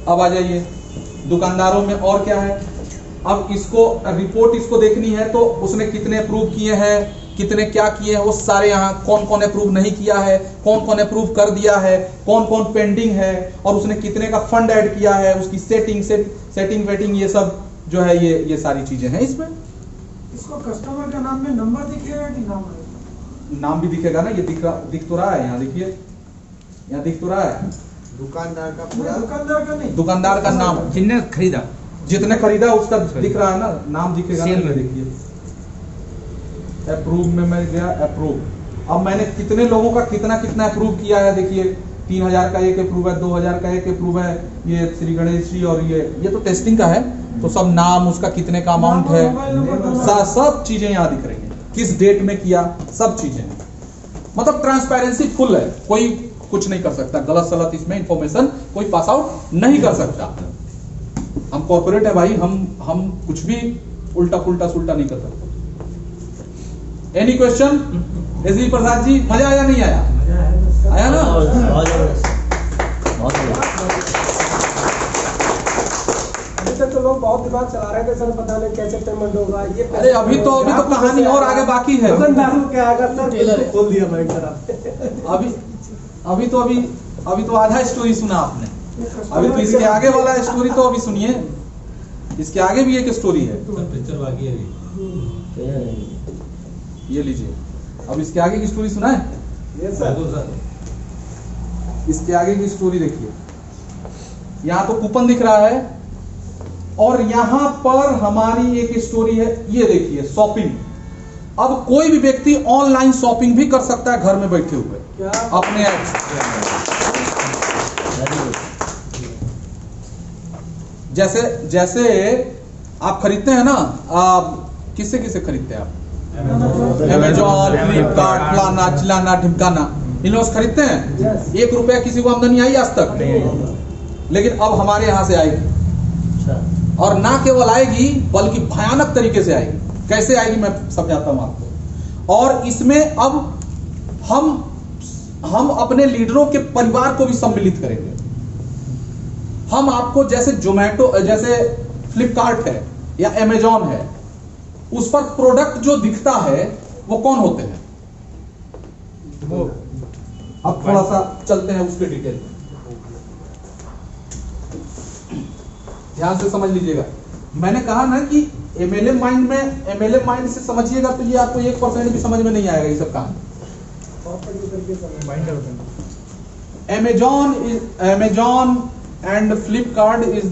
अब आ जाइए दुकानदारों में और क्या है। अब इसको रिपोर्ट इसको देखनी है तो उसने कितने अप्रूव किए हैं, कितने क्या किए हैं, वो सारे यहाँ कौन कौन अप्रूव नहीं किया है, कौन कौन अप्रूव कर दिया है, कौन कौन पेंडिंग है, और उसने कितने का फंड ऐड किया है, उसकी सेटिंग वेटिंग ये सब जो है ये सारी चीजें हैं इसमें। इसको कस्टमर का नाम में नंबर दिखेगा कि नाम है? नाम भी दिखेगा ना, ये दिख तो रहा है, यहाँ देखिए, यहाँ दिख तो रहा है दुकानदार का पूरा, दुकानदार का नहीं, दुकानदार का नाम, जिसने खरीदा, जितने खरीदा उसका दिख रहा है ना, नाम दिखेगा ना, सेल में देखिए अप्रूव में मैं गया अप्रूव। अब मैंने कितने लोगों का कितना कितना अप्रूव किया है, देखिए 3000 का एक अप्रूव है, 2000 का एक अप्रूव है, ये श्री गणेश जी, और ये तो टेस्टिंग का है, तो सब नाम उसका कितने का अमाउंट है, सब चीजें यहाँ दिख रही है, किस डेट में किया, सब चीजें हैं। मतलब ट्रांसपेरेंसी फुल है, कोई कुछ नहीं कर सकता, गलत सलत इसमें इंफॉर्मेशन कोई पास आउट नहीं कर सकता। हम कॉर्पोरेट है भाई, हम कुछ भी उल्टा पुल्टा सुल्टा नहीं कर सकते। Any question? SD Prasad ji, मजा आया नहीं आया? आया ना? अभी तक तो लोग बहुत दिमाग चला रहे थे सर, पता नहीं कैसे पेमेंट होगा ये। अरे अभी तो कहानी और आगे बाकी है। क्या खोल दिया भाई सर अभी तो आधा स्टोरी सुना आपने, अभी तो इसके आगे वाला स्टोरी तो अभी सुनिए, इसके आगे भी एक स्टोरी है, पिक्चर बाकी है। ये लीजिए, अब इसके आगे की स्टोरी सुना है? इसके आगे की स्टोरी देखिए, यहाँ तो कूपन दिख रहा है, और यहां पर हमारी एक स्टोरी है, ये देखिए शॉपिंग। अब कोई भी व्यक्ति ऑनलाइन शॉपिंग भी कर सकता है घर में बैठे हुए अपने जैसे आप खरीदते हैं ना, किससे किससे खरीदते हैं आप? अमेजॉन, फ्लिपकार्ट, फलाना चिलाना ढिमकाना, इन लोग खरीदते हैं। 1 रुपया किसी को आमदनी आई आज तक? लेकिन अब हमारे यहां से आएगी, और ना केवल आएगी बल्कि भयानक तरीके से आएगी। कैसे आएगी मैं समझाता हूं आपको। और इसमें अब हम अपने लीडरों के परिवार को भी सम्मिलित करेंगे। हम आपको जैसे जोमेटो, जैसे फ्लिपकार्ट है या अमेजॉन है, उस पर प्रोडक्ट जो दिखता है वो कौन होते हैं, वो अब थोड़ा सा चलते हैं उसके डिटेल में, ध्यान से समझ लीजिएगा। मैंने कहा ना कि एमएलए माइंड से समझिएगा तो ये आपको 1% भी समझ में नहीं आएगा ये सब कहानी। Amazon and Flipkart is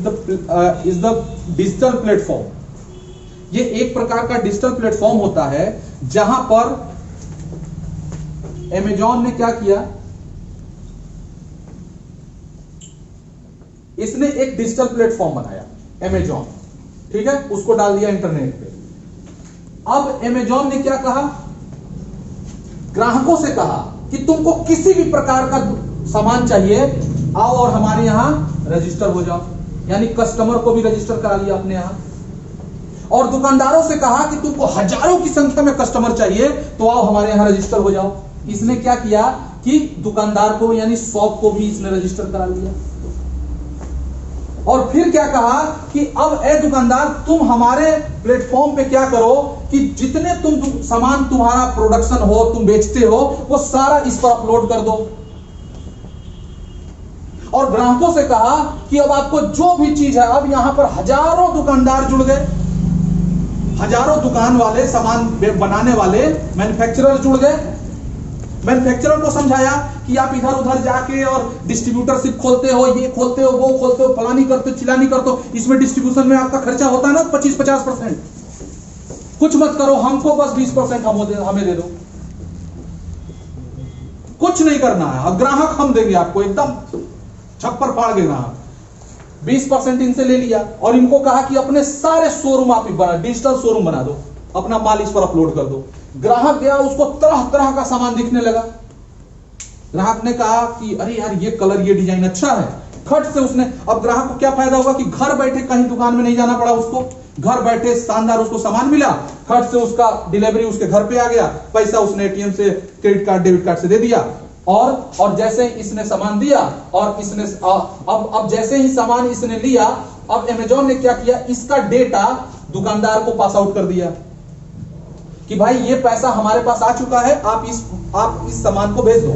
the digital platform. ये एक प्रकार का डिजिटल प्लेटफॉर्म होता है जहां पर Amazon ने क्या किया, इसने एक डिजिटल प्लेटफॉर्म बनाया Amazon, ठीक है, उसको डाल दिया इंटरनेट पे। अब Amazon ने क्या कहा, ग्राहकों से कहा कि तुमको किसी भी प्रकार का सामान चाहिए, आओ और हमारे यहां रजिस्टर हो जाओ, यानी कस्टमर को भी रजिस्टर करा लिया अपने यहां। और दुकानदारों से कहा कि तुमको हजारों की संख्या में कस्टमर चाहिए तो आओ हमारे यहां रजिस्टर हो जाओ। इसने क्या किया कि दुकानदार को यानी शॉप को भी इसने रजिस्टर करा लिया। और फिर क्या कहा कि अब ए दुकानदार, तुम हमारे प्लेटफॉर्म पे क्या करो कि जितने तुम सामान तुम्हारा प्रोडक्शन हो, तुम बेचते हो, वो सारा इस पर अपलोड कर दो। और ग्राहकों से कहा कि अब आपको जो भी चीज है, अब यहां पर हजारों दुकानदार जुड़ गए, हजारों दुकान वाले, सामान बनाने वाले मैन्युफैक्चरर जुड़ गए। मैन्युफैक्चरर को समझाया कि आप इधर उधर जाके और डिस्ट्रीब्यूटरशिप खोलते हो, ये खोलते हो, वो खोलते हो, फलानी करते हो, चिलानी करते हो, इसमें डिस्ट्रीब्यूशन में आपका खर्चा होता है ना 25-50%, कुछ मत करो, हमको बस 20% हमें दे दो, कुछ नहीं करना है। अब ग्राहक हम देंगे आपको, एकदम छप्पर फाड़ के ग्राहक 20% इनसे ले लिया। और इनको कहा कि अपने सारे शोरूम आप बना, डिजिटल शोरूम बना दो, अपना माल इस पर अपलोड कर दो। ग्राहक गया, उसको तरह तरह का सामान दिखने लगा। ग्राहक ने कहा कि अरे यार ये कलर, ये डिजाइन अच्छा है, खट से उसने, अब ग्राहक को क्या फायदा होगा कि घर बैठे कहीं दुकान में नहीं जाना पड़ा उसको, घर बैठे शानदार उसको सामान मिला, खट से उसका डिलीवरी उसके घर पे आ गया, पैसा उसने एटीएम से, क्रेडिट कार्ड, डेबिट कार्ड से दे दिया, और जैसे इसने सामान दिया और इसने अब जैसे ही सामान इसने लिया, अब अमेजॉन ने क्या किया, इसका डेटा दुकानदार को पास आउट कर दिया कि भाई ये पैसा हमारे पास आ चुका है, आप इस सामान को भेज दो।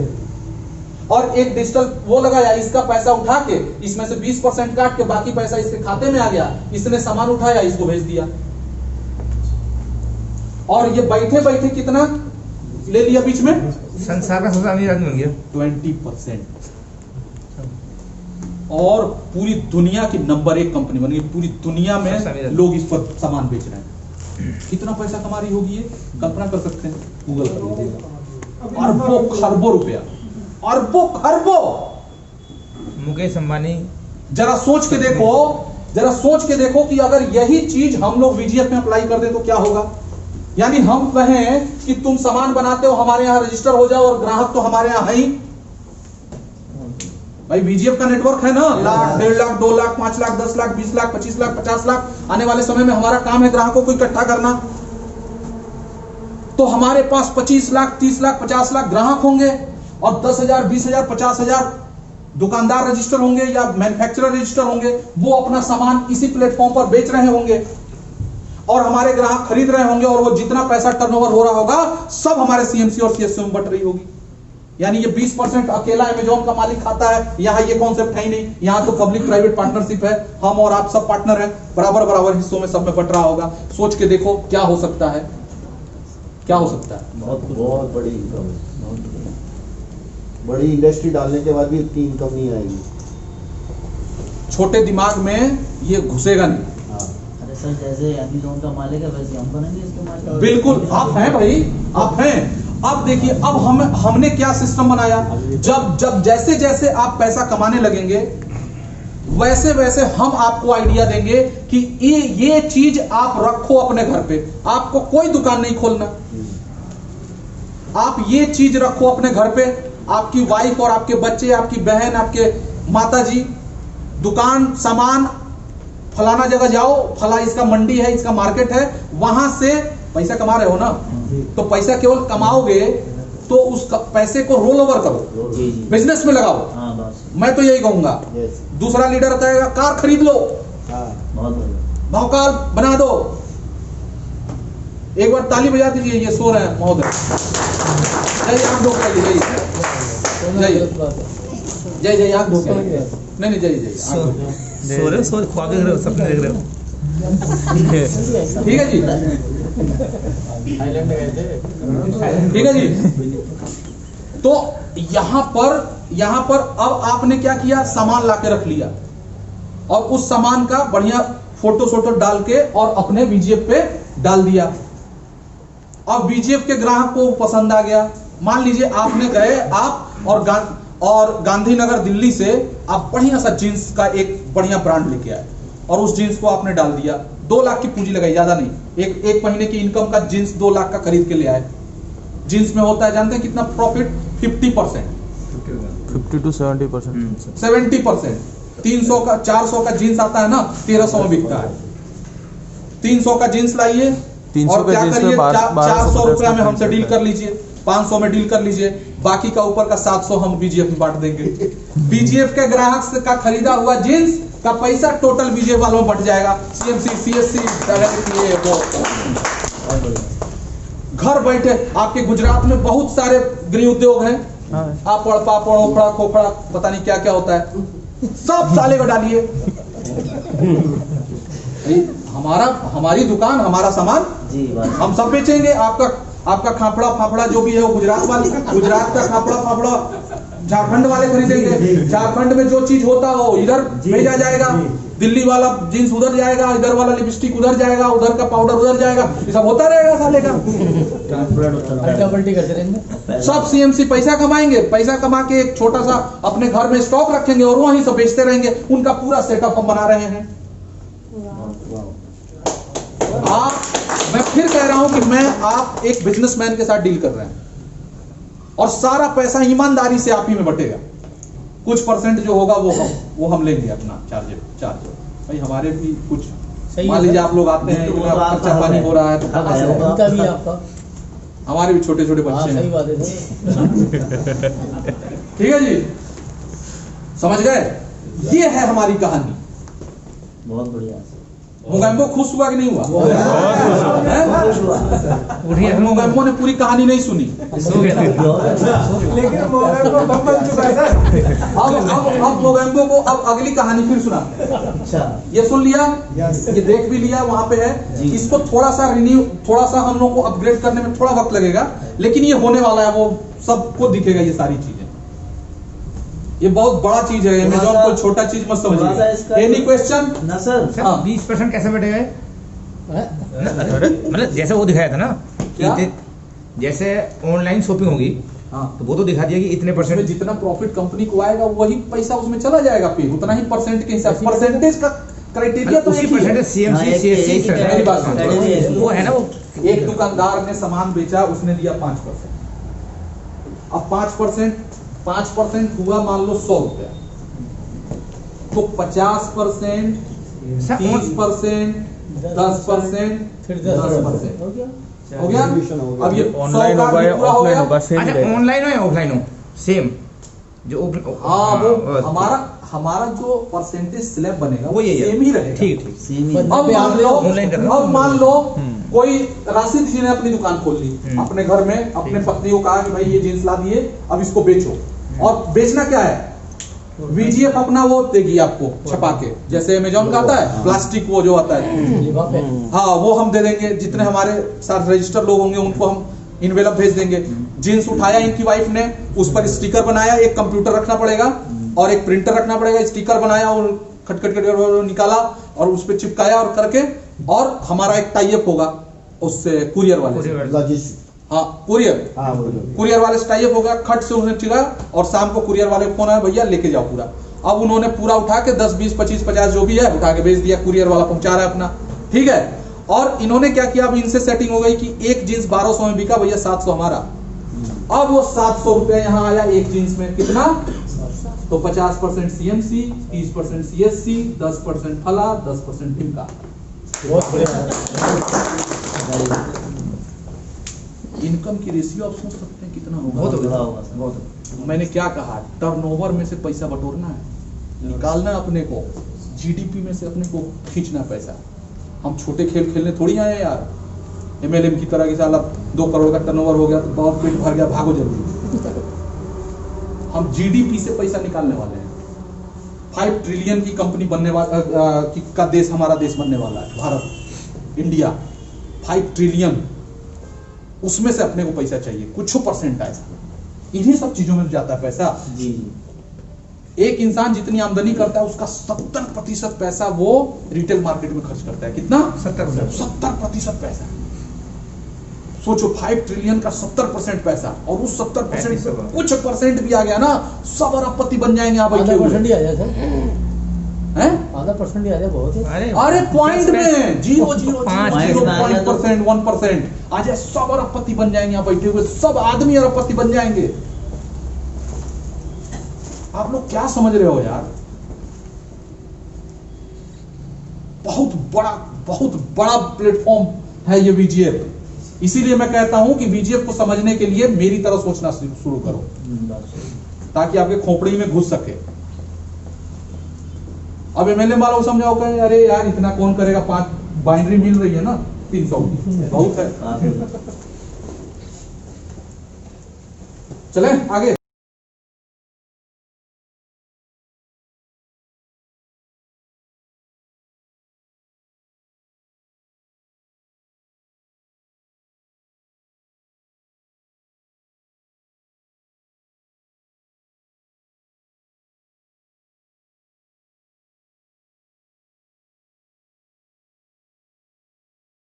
और एक डिजिटल वो लगाया, इसका पैसा उठा के इसमें से 20% काट के बाकी पैसा इसके खाते में आ गया, इसने सामान उठाया, इसको भेज दिया। और ये बैठे बैठे कितना ले लिया बीच में, संसार का सबसे अमीर आदमी बन गया 20%। और पूरी दुनिया की नंबर 1 कंपनी बन गई, पूरी दुनिया में लोग इस पर सामान बेच रहे हैं। कितना पैसा कमा रही होगी ये, कल्पना कर सकते हैं, गूगल कर लीजिएगा। अरबों खरबों रुपया, अरबों खरबों। मुकेश अंबानी, जरा सोच के देखो कि अगर यही चीज हम लोग वीजीएफ में अप्लाई कर दें तो क्या होगा। यानी हम कहें कि तुम सामान बनाते हो, हमारे यहां रजिस्टर हो जाओ, और ग्राहक तो हमारे यहां है ही। भाई वीजीएफ का नेटवर्क है ना, लाख, 1.5 लाख, 2 लाख, 5 लाख, 10 लाख, 20 लाख, 25 लाख, 50 लाख। आने वाले समय में हमारा काम है ग्राहकों को इकट्ठा करना। तो हमारे पास 25 लाख, 30 लाख, 50 लाख ग्राहक होंगे और 10,000, 20,000, 50,000 दुकानदार रजिस्टर होंगे या मैन्युफैक्चरर रजिस्टर होंगे। वो अपना सामान इसी प्लेटफॉर्म पर बेच रहे होंगे और हमारे ग्राहक खरीद रहे होंगे, और वो जितना पैसा टर्नओवर हो रहा होगा सब हमारे सीएमसी और सीएससी में बट रही होगी। यानी ये 20% अकेला अमेजॉन का मालिक खाता है। यहां ये कॉन्सेप्ट है ही नहीं, यहां तो पब्लिक प्राइवेट पार्टनरशिप है, हम और आप सब पार्टनर हैं, बराबर बराबर हिस्सों में सब में बट रहा होगा। सोच के देखो क्या हो सकता है, क्या हो सकता है। बहुत बड़ी इनकम है, बड़ी इंडस्ट्री डालने के बाद भी इतनी इनकम नहीं आएगी। छोटे दिमाग में ये घुसेगा नहीं। अरे सर, जैसे अमेज़न का मालिक है वैसे हम बनेंगे इसके मालिक। बिल्कुल, आप हैं भाई, आप हैं। अब देखिए, अब हमने क्या सिस्टम बनाया, जब जैसे जैसे आप पैसा कमाने लगेंगे वैसे वैसे हम आपको आइडिया देंगे कि ये चीज आप रखो अपने घर पे, आपको कोई दुकान नहीं खोलना, आप ये चीज रखो अपने घर पे। आपकी वाइफ और आपके बच्चे, आपकी बहन, आपके माताजी, दुकान, सामान, फलाना जगह जाओ, फला इसका मंडी है, इसका मार्केट है, वहां से पैसा कमा रहे हो ना, तो पैसा केवल कमाओगे तो उस पैसे को रोल ओवर करो, बिजनेस में लगाओ। मैं तो यही कहूंगा। दूसरा लीडर कहेगा कार खरीद लो, भावकाल बना दो। एक बार ताली बजा दीजिए, ये सो रहे हैं महोदय। जय आंख ढोक जय जय जय आंख ढोक नहीं जय जय सो ख्वाब देख रहे हो, सपने देख रहे हो। ठीक है जी, ठीक है जी। तो यहां पर अब आपने क्या किया, सामान लाके रख लिया और उस सामान का बढ़िया फोटो डाल के और अपने बीजीएफ पे डाल दिया। अब बीजीएफ के ग्राहक को पसंद आ गया। मान लीजिए आपने गए आप और गांधीनगर दिल्ली से आप बढ़िया सा जींस का एक बढ़िया ब्रांड लेके आए और उस जींस को आपने डाल दिया। 2 लाख की पूंजी लगाई, ज्यादा नहीं, एक महीने की इनकम का जींस 2 लाख का खरीद के ले आए। जींस में होता है जानते हैं कितना प्रॉफिट, 50%, 50 to 70%, 70%। 300 का 400 का जींस आता है ना, 1300 में बिकता है। 300 का जींस लाइए और क्या करिए, 400 रुपया में हमसे डील कर लीजिए, 500 में डील कर लीजिए, बाकी का ऊपर का 700 हम बीजीएफ में बांट देंगे। बीजीएफ के ग्राहक से का खरीदा हुआ जींस का पैसा टोटल बीजेपी वालों में बट जाएगा। सीएमसी, सीएससी, घर बैठे आपके गुजरात में बहुत सारे गृह उद्योग हैं, पापड़ पापड़ ओखड़ा खोखड़ा पता नहीं क्या क्या होता है, सब साले को डालिए। हमारी दुकान, हमारा सामान हम सब बेचेंगे। आपका खापड़ा फाफड़ा जो भी है वो गुजरात का खापड़ा फाफड़ा झारखंड वाले खरीदेंगे। झारखंड में जो चीज होता हो इधर भेजा जाएगा, दिल्ली वाला जींस उधर जाएगा, इधर वाला लिपस्टिक उधर जाएगा, उधर का पाउडर उधर जाएगा, ये सब होता रहेगा साले का। सब सीएमसी पैसा कमाएंगे, पैसा कमा के एक छोटा सा अपने घर में स्टॉक रखेंगे और वहीं सब बेचते रहेंगे। उनका पूरा सेटअप हम बना रहे हैं। मैं फिर कह रहा हूं कि आप एक बिजनेसमैन के साथ डील कर रहे हैं और सारा पैसा ईमानदारी से आप ही में बटेगा। कुछ परसेंट जो होगा वो हम लेंगे अपना चार्ज। भाई हमारे भी कुछ, मान लीजिए आप लोग आते हैं, खर्चा पानी हो रहा है तो हमारे भी छोटे छोटे बच्चे हैं। ठीक है जी, समझ गए? ये है हमारी कहानी। बहुत बढ़िया। मोगैम्बो खुश हुआ कि नहीं हुआ? उठिए मोगैम्बो ने पूरी कहानी नहीं सुनी। सो गया लेकिन मोगैम्बो बम बन चुका है सर। अब मोगैम्बो को अब अगली कहानी फिर सुना। अच्छा, ये सुन लिया, Yes. ये देख भी लिया, वहां पे है। जी। इसको थोड़ा सा रिन्यू, थोड़ा सा हम लोग को अपग्रेड करने में थोड़ा वक्त लगेगा, लेकिन ये होने वाला है, वो सबको दिखेगा ये सारी चीजें। ये बहुत बड़ा चीज है, थोड़ा अमेज़न सा- कोई छोटा चीज मत थोड़ा सा समझिए। इसका- एनी क्वेश्चन? ना सर। सर हाँ। 20% कैसे बैठेगा ये? मतलब जैसे वो दिखाया था ना क्या? कि जैसे ऑनलाइन शॉपिंग होगी हाँ, तो वो तो दिखा दिया कि इतने उसमें परसेंट। जितना प्रॉफिट कंपनी को आएगा वही पैसा उसमें चला जाएगा, फिर उतना ही परसेंट के हिसाब, परसेंटेज का क्राइटेरिया तो उसी एक ही है। परसेंटेज हाँ, सीएमसी एक- सीएससी एक- एक- मेरी बात सुनो। एक- वो है ना वो एक दुकानदार ने सामान बेचा, उसने दिया 5%। अब 5% हुआ मान लो 100 रुपया, तो 50%, सर, 30%, 10%, फिर 10%। हो गया। हो गया? Distribution हो गया। अब ये ऑनलाइन 100 का होगा भी या पूरा हो ऑफलाइन गया। होगा, सेम अच्छा रहेगा। ऑनलाइन हो या ऑफलाइन हो सेम जो हाँ, वो हमारा जो परसेंटेज स्लैब बनेगा वो ये सेम ही रहेगा। ठीक ठीक। सेम ही। अब मान लो, ऑनलाइन करना। अब मान लो कोई राशिद जी ने अपनी दुकान खोल ली, अपने घर में अपने ठीक। पत्नी को कहा कि भाई ये जींस ला दिए, अब इसको बेचो। और बेचना क्या है? VGF अपना वो देगी आपको छपा के, जैसे अमेज़न का आता है प्लास्टिक, वो जो आता है, लिफाफे। हाँ, वो हम दे देंगे। जितने हमारे साथ रजिस्टर लोग होंगे उनको हम इनवेलप भेज देंगे। जींस उठाया इनकी वाइफ ने, उस पर स्टिकर बनाया, एक कंप्यूटर रखना पड़ेगा और एक प्रिंटर रखना पड़ेगा। स्टिकर बनाया और खट खट खट निकाला और उस पर चिपकाया और करके, और हमारा एक टाई अप होगा उससे, कुरियर वाले से। लॉजिस्टिक। हाँ, कुरियर, हाँ वो कुरियर वाले से टाई अप होगा, खट से उन्हें चिरा, और शाम को कुरियर वाले को फोन आया, भैया लेके जाओ पूरा। अब उन्होंने पूरा उठा के 10, 20, 25, 50 जो भी है उठा के बेच दिया, कुरियर वाला पहुंचा रहा है अपना। ठीक है, और इन्होंने क्या किया, अब इनसे सेटिंग हो गई कि एक जींस 1200 में बिका, भैया 700 हमारा। अब वो 700 रुपया यहाँ आया एक जींस में, कितना? तो 50% CMC, 30% CSC, 10% फला, 10% टिमका। बहुत बढ़िया। इनकम की रेशियो आप सोच सकते हैं कितना होगा? बहुत बड़ा होगा सर। बहुत मैंने क्या कहा, टर्नओवर में से पैसा बटोरना है, निकालना है अपने को, GDP में से अपने को खींचना पैसा। हम छोटे खेल खेलने थोड़ी आए हैं यार, MLM की तरह की साला 2 करोड़ का टर्नओवर हो गया तो बहुत पेट भर गया, भागो जल्दी। हम GDP से पैसा निकालने वाले हैं। 5 ट्रिलियन की कंपनी बनने वाला का देश हमारा देश बनने वाला है, भारत, इंडिया। 5 ट्रिलियन, उसमें से अपने को पैसा चाहिए, कुछ परसेंट आए, इन्हीं सब चीजों में जाता है पैसा। जी जी। एक इंसान जितनी आमदनी करता है उसका 70% पैसा वो रिटेल मार्केट में खर्च करता है। कितना? 70%। 70% पैसा। सोचो 5 ट्रिलियन का 70% पैसा, और उस 70% पे कुछ परसेंट भी आ गया ना, सब अरबपति बन जाएंगे यहाँ बैठे आधा हुए। परसेंट ही आ जाए सर, हैं? आधा परसेंट ही आ जाए, बहुत है। अरे पॉइंट में 0.0% 1% आज ये सब अरबपति बन जाएंगे यहाँ बैठे हुए, सब आदमी अरबपति बन जाएंगे। आप लोग क्या समझ रहे हो यार? बहुत बड़ा प्लेटफॉर्म है ये VGF। इसीलिए मैं कहता हूं कि VGF को समझने के लिए मेरी तरह सोचना शुरू करो, ताकि आपके खोपड़ी में घुस सके। अब MLM वालों को समझाओ कि अरे यार इतना कौन करेगा, 5 बाइनरी मिल रही है ना 300 की, बहुत है। काफी। चलें आगे।